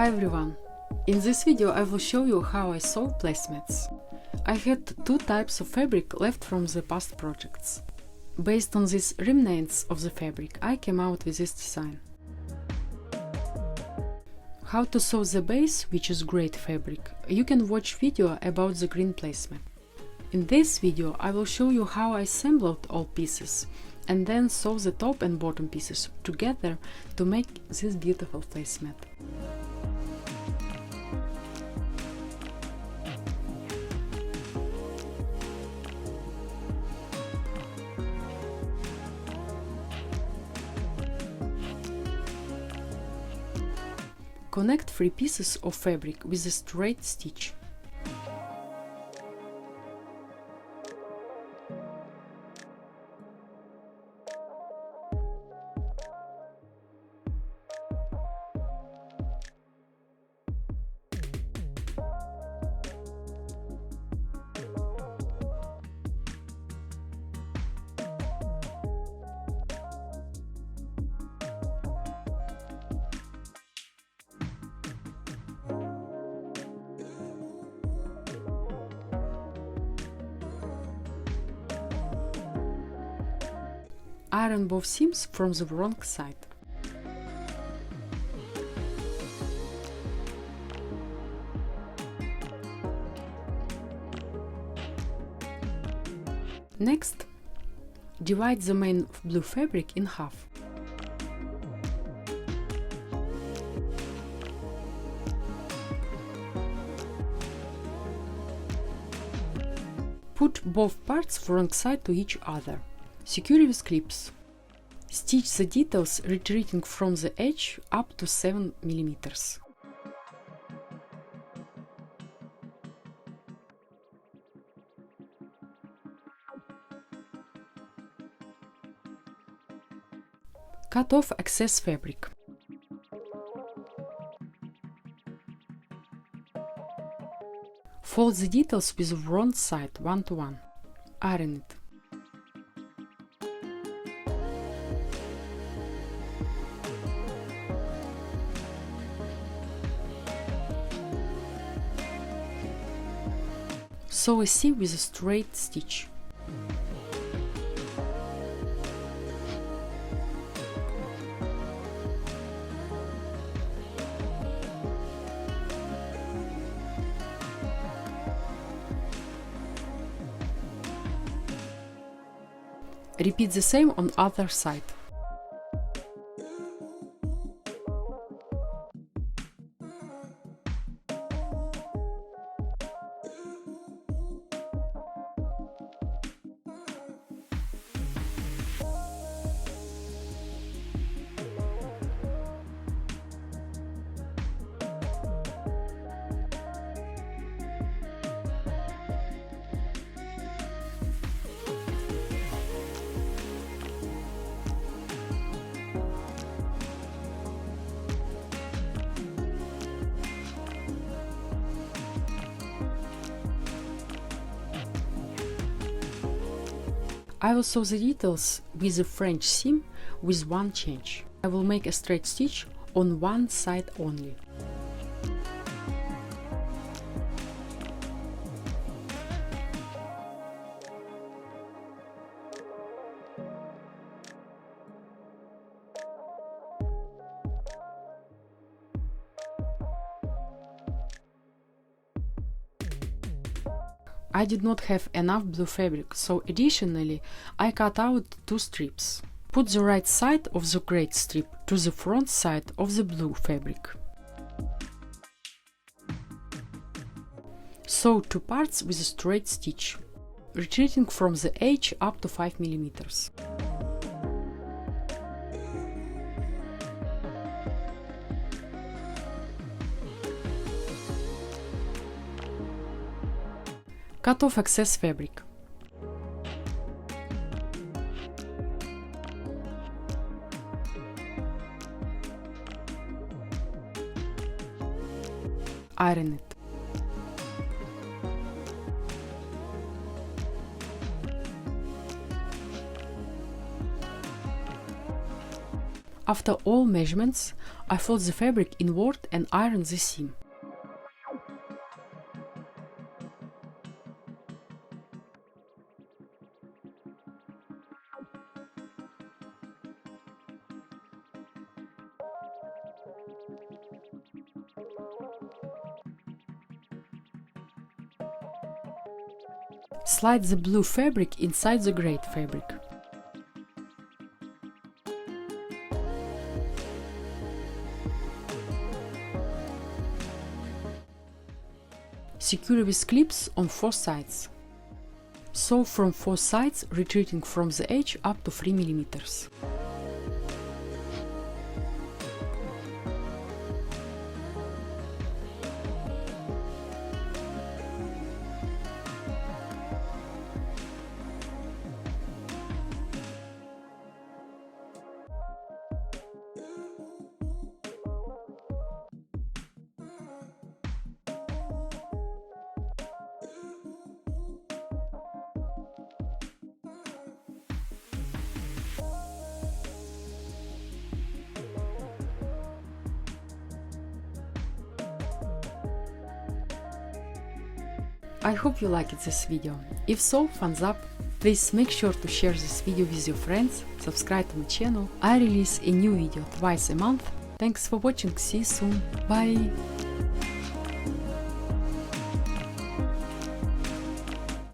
Hi everyone! In this video I will show you how I solve placemats. I had two types of fabric left from the past projects. Based on these remnants of the fabric, I came out with this design. How to sew the base, which is great fabric, you can watch video about the green placemat. In this video I will show you how I assembled all pieces and then sew the top and bottom pieces together to make this beautiful placemat. Connect 3 pieces of fabric with a straight stitch. Iron both seams from the wrong side. Next, divide the main blue fabric in half. Put both parts wrong side to each other. Secure with clips. Stitch the details retreating from the edge up to 7 mm. Cut off excess fabric. Fold the details with the wrong side 1 to 1. Iron it. Sew a seam with a straight stitch. Repeat the same on other side. I will sew the details with a French seam with one change. I will make a straight stitch on one side only. I did not have enough blue fabric, so additionally I cut out 2 strips. Put the right side of the gray strip to the front side of the blue fabric. Sew 2 parts with a straight stitch, retreating from the edge up to 5 mm. Cut off excess fabric. Iron it. After all measurements, I fold the fabric inward and iron the seam. Slide the blue fabric inside the gray fabric. Secure with clips on 4 sides. Sew from 4 sides, retreating from the edge up to 3 mm. I hope you liked this video. If so, thumbs up. Please make sure to share this video with your friends, subscribe to my channel. I release a new video twice a month. Thanks for watching, see you soon, bye!